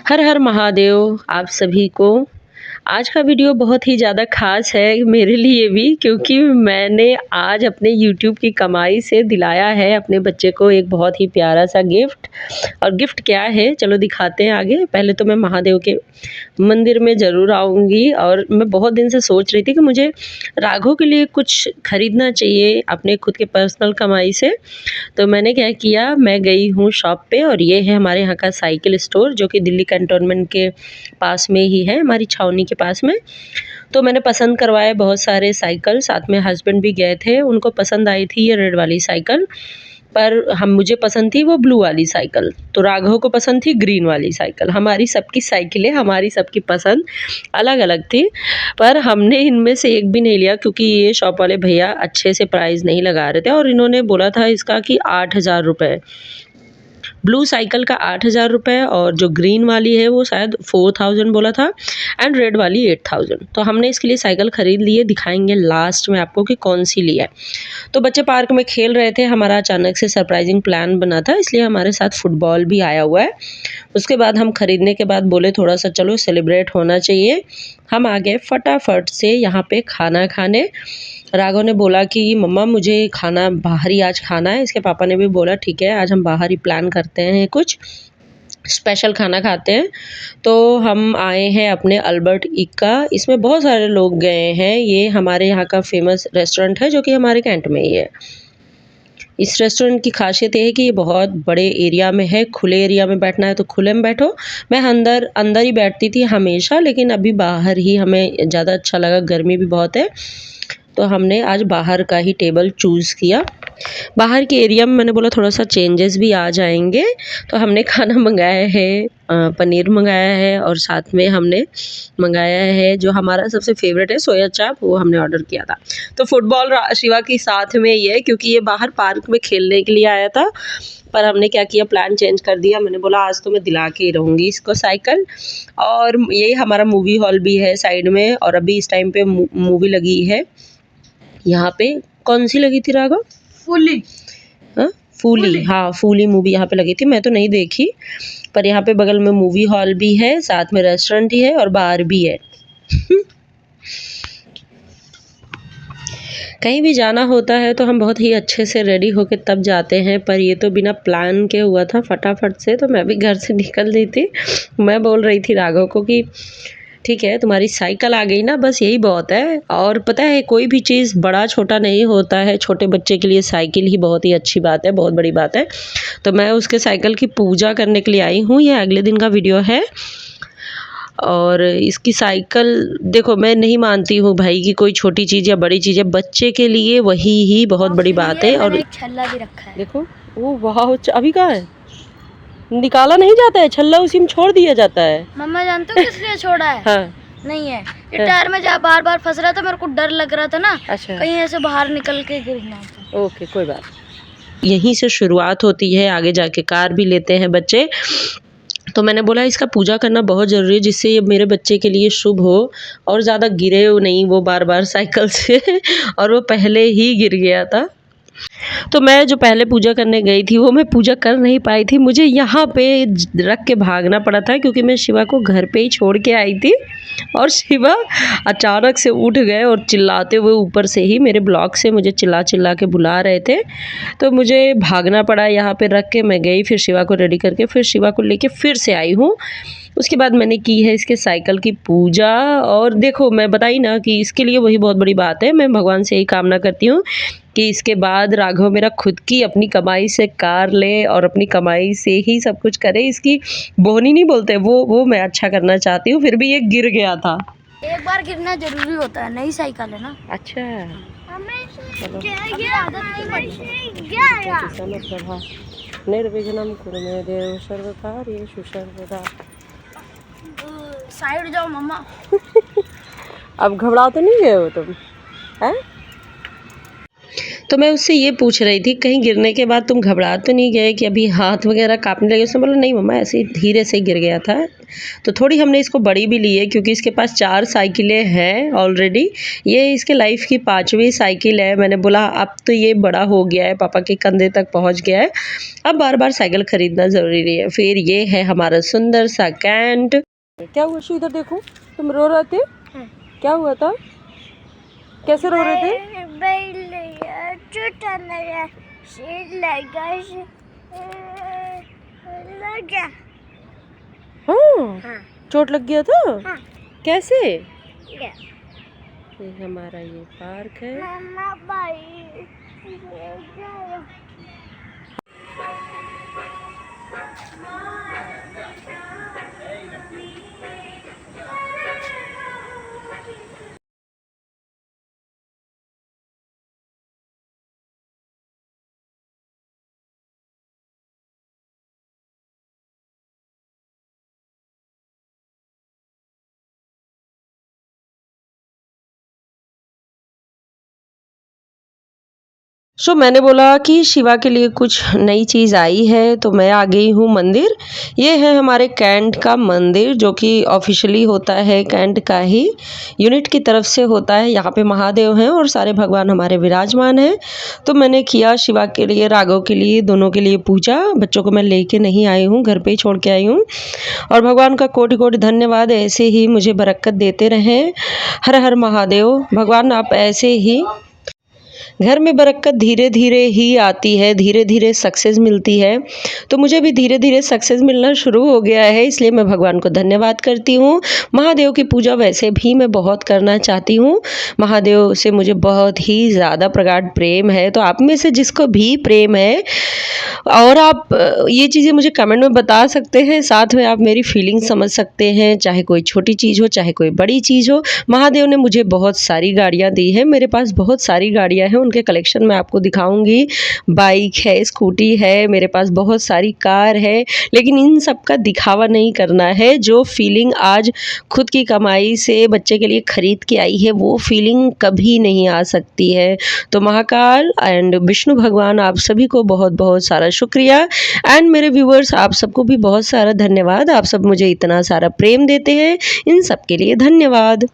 हर हर महादेव आप सभी को। आज का वीडियो बहुत ही ज़्यादा ख़ास है मेरे लिए भी, क्योंकि मैंने आज अपने यूट्यूब की कमाई से दिलाया है अपने बच्चे को एक बहुत ही प्यारा सा गिफ्ट। और गिफ्ट क्या है चलो दिखाते हैं आगे। पहले तो मैं महादेव के मंदिर में ज़रूर आऊँगी, और मैं बहुत दिन से सोच रही थी कि मुझे राघव के लिए कुछ ख़रीदना चाहिए अपने खुद के पर्सनल कमाई से। तो मैंने क्या किया, मैं गई हूँ शॉप पे, और ये है हमारे यहाँ का साइकिल स्टोर जो कि दिल्ली कैंटोनमेंट के पास में ही है, हमारी छावनी के पास में। तो मैंने पसंद करवाए बहुत सारे साइकिल, साथ में हस्बैंड भी गए थे, उनको पसंद आई थी ये रेड वाली साइकिल, पर मुझे पसंद थी वो ब्लू वाली साइकिल, तो राघव को पसंद थी ग्रीन वाली साइकिल। हमारी सबकी साइकिलें, हमारी सबकी पसंद अलग अलग थी, पर हमने इनमें से एक भी नहीं लिया, क्योंकि ये शॉप वाले भैया अच्छे से प्राइस नहीं लगा रहे थे, और इन्होंने बोला था इसका कि 8,000 रुपये। ब्लू साइकिल का 8,000 रुपये, और जो ग्रीन वाली है वो शायद 4,000 बोला था, एंड रेड वाली 8,000। तो हमने इसके लिए साइकिल ख़रीद लिए, दिखाएंगे लास्ट में आपको कि कौन सी ली है। तो बच्चे पार्क में खेल रहे थे, हमारा अचानक से सरप्राइजिंग प्लान बना था, इसलिए हमारे साथ फुटबॉल भी आया हुआ है। उसके बाद हम खरीदने के बाद बोले थोड़ा सा चलो सेलिब्रेट होना चाहिए। हम आ गए फटाफट से यहाँ पे खाना खाने। राघव ने बोला कि मम्मा मुझे खाना बाहर ही आज खाना है। इसके पापा ने भी बोला ठीक है आज हम बाहर ही प्लान करते हैं, कुछ स्पेशल खाना खाते हैं। तो हम आए हैं अपने अल्बर्ट इक्का, इसमें बहुत सारे लोग गए हैं। ये हमारे यहाँ का फेमस रेस्टोरेंट है जो कि हमारे कैंट में ही है। इस रेस्टोरेंट की खासियत ये है कि ये बहुत बड़े एरिया में है, खुले एरिया में बैठना है तो खुले में बैठो। मैं अंदर ही बैठती थी हमेशा, लेकिन अभी बाहर ही हमें ज़्यादा अच्छा लगा, गर्मी भी बहुत है, तो हमने आज बाहर का ही टेबल चूज़ किया। बाहर के एरिया में मैंने बोला थोड़ा सा चेंजेस भी आ जाएंगे, तो हमने खाना मंगाया है, पनीर मंगाया है, और साथ में हमने मंगाया है जो हमारा सबसे फेवरेट है सोया चाप, वो हमने ऑर्डर किया था। तो फुटबॉल शिवा की साथ में ही है, क्योंकि ये बाहर पार्क में खेलने के लिए आया था, पर हमने क्या किया प्लान चेंज कर दिया। मैंने बोला आज तो मैं दिला के ही रहूँगी इसको साइकिल। और यही हमारा मूवी हॉल भी है साइड में, और अभी इस टाइम पे मूवी लगी है यहाँ पे। कौन सी लगी थी राघव? फूली। हाँ फूली, हाँ फूली मूवी यहाँ पे लगी थी, मैं तो नहीं देखी, पर यहाँ पे बगल में मूवी हॉल भी है, साथ में रेस्टोरेंट ही है और बार भी है। कहीं भी जाना होता है तो हम बहुत ही अच्छे से रेडी होके तब जाते हैं, पर ये तो बिना प्लान के हुआ था फटाफट से, तो मैं भी घर से निकल रही थी। मैं बोल रही थी राघव को कि ठीक है तुम्हारी साइकिल आ गई ना, बस यही बहुत है। और पता है कोई भी चीज़ बड़ा छोटा नहीं होता है, छोटे बच्चे के लिए साइकिल ही बहुत ही अच्छी बात है, बहुत बड़ी बात है। तो मैं उसके साइकिल की पूजा करने के लिए आई हूँ, ये अगले दिन का वीडियो है। और इसकी साइकिल देखो, मैं नहीं मानती हूँ भाई कि कोई छोटी चीज़ या बड़ी चीज़ है, बच्चे के लिए वही ही बहुत बड़ी बात है। और एक छल्ला भी रखा है, देखो वो वाह, अभी कहाँ है, निकाला नहीं जाता है छल्ला, उसी में छोड़ दिया जाता है। मम्मा जानते हो किस लिए छोड़ा है? हाँ नहीं है, ये टायर में जब बार बार फंस रहा था, मेरे को डर लग रहा था ना, अच्छा कहीं ऐसे बाहर निकल के गिरना। ओके कोई बात। यहीं से शुरुआत होती है, आगे जाके कार भी लेते हैं बच्चे। तो मैंने बोला इसका पूजा करना बहुत ज़रूरी है, जिससे ये मेरे बच्चे के लिए शुभ हो, और ज़्यादा गिरे नहीं वो बार बार साइकिल से और वो पहले ही गिर गया था। तो मैं जो पहले पूजा करने गई थी वो मैं पूजा कर नहीं पाई थी, मुझे यहाँ पे रख के भागना पड़ा था, क्योंकि मैं शिवा को घर पे ही छोड़ के आई थी, और शिवा अचानक से उठ गए और चिल्लाते हुए ऊपर से ही मेरे ब्लॉक से मुझे चिल्ला चिल्ला के बुला रहे थे। तो मुझे भागना पड़ा, यहाँ पे रख के मैं गई, फिर शिवा को रेडी करके फिर शिवा को लेके फिर से आई हूँ। उसके बाद मैंने की है इसके साइकिल की पूजा। और देखो मैं बताई ना कि इसके लिए वही बहुत बड़ी बात है। मैं भगवान से यही कामना करती हूँ कि इसके बाद राघव मेरा खुद की अपनी कमाई से कार ले, और अपनी कमाई से ही सब कुछ करे। इसकी बोहनी नहीं बोलते, वो मैं अच्छा करना चाहती हूँ। फिर भी ये गिर गया था, एक बार गिरना जरूरी होता है, नई साइकिल है ना। अच्छा चलो निर्विघ्नं कुरु मे देव सर्वकार्येषु सर्वदा। साइड जाओ मम्मा। अब घबरा तो नहीं गए हो तुम हैं? तो मैं उससे ये पूछ रही थी कहीं गिरने के बाद तुम घबरा तो नहीं गए कि अभी हाथ वगैरह काँपने लगे? उसने बोला नहीं मम्मा ऐसे ही धीरे से गिर गया था। तो थोड़ी हमने इसको बड़ी भी ली है क्योंकि इसके पास 4 साइकिलें हैं ऑलरेडी। ये इसके लाइफ़ की 5वीं साइकिल है। मैंने बोला अब तो ये बड़ा हो गया है, पापा के कंधे तक पहुँच गया है। अब बार-बार साइकिल खरीदना ज़रूरी है। फिर ये है हमारा सुंदर सा कैंट। क्या हुआ शू? इधर देखो, तुम रो रहे थे? क्या हुआ था? कैसे रो रहे थे? हाँ, चोट लग गया था? हाँ। कैसे? ये हमारा ये पार्क है। सो मैंने बोला कि शिवा के लिए कुछ नई चीज़ आई है तो मैं आ गई हूँ मंदिर। ये है हमारे कैंट का मंदिर जो कि ऑफिशियली होता है कैंट का ही यूनिट की तरफ से होता है। यहाँ पे महादेव हैं और सारे भगवान हमारे विराजमान हैं। तो मैंने किया शिवा के लिए, राघव के लिए, दोनों के लिए पूजा। बच्चों को मैं लेके नहीं आई हूँ, घर पे ही छोड़ के आई हूँ। और भगवान का कोटि कोटि धन्यवाद, ऐसे ही मुझे बरकत देते रहें। हर हर महादेव। भगवान आप ऐसे ही, घर में बरकत धीरे धीरे ही आती है, धीरे धीरे सक्सेस मिलती है। तो मुझे भी धीरे धीरे सक्सेस मिलना शुरू हो गया है, इसलिए मैं भगवान को धन्यवाद करती हूँ। महादेव की पूजा वैसे भी मैं बहुत करना चाहती हूँ। महादेव से मुझे बहुत ही ज़्यादा प्रगाढ़ प्रेम है। तो आप में से जिसको भी प्रेम है और आप ये चीज़ें मुझे कमेंट में बता सकते हैं, साथ में आप मेरी फीलिंग समझ सकते हैं, चाहे कोई छोटी चीज़ हो चाहे कोई बड़ी चीज़ हो। महादेव ने मुझे बहुत सारी गाड़ियाँ दी हैं, मेरे पास बहुत सारी गाड़ियाँ हैं, उनके कलेक्शन मैं आपको दिखाऊंगी। बाइक है, स्कूटी है, मेरे पास बहुत सारी कार है, लेकिन इन सब का दिखावा नहीं करना है। जो फीलिंग आज खुद की कमाई से बच्चे के लिए खरीद के आई है वो फीलिंग कभी नहीं आ सकती है। तो महाकाल एंड विष्णु भगवान आप सभी को बहुत बहुत सारा शुक्रिया एंड मेरे व्यूअर्स आप सबको भी बहुत सारा धन्यवाद। आप सब मुझे इतना सारा प्रेम देते हैं, इन सब के लिए धन्यवाद।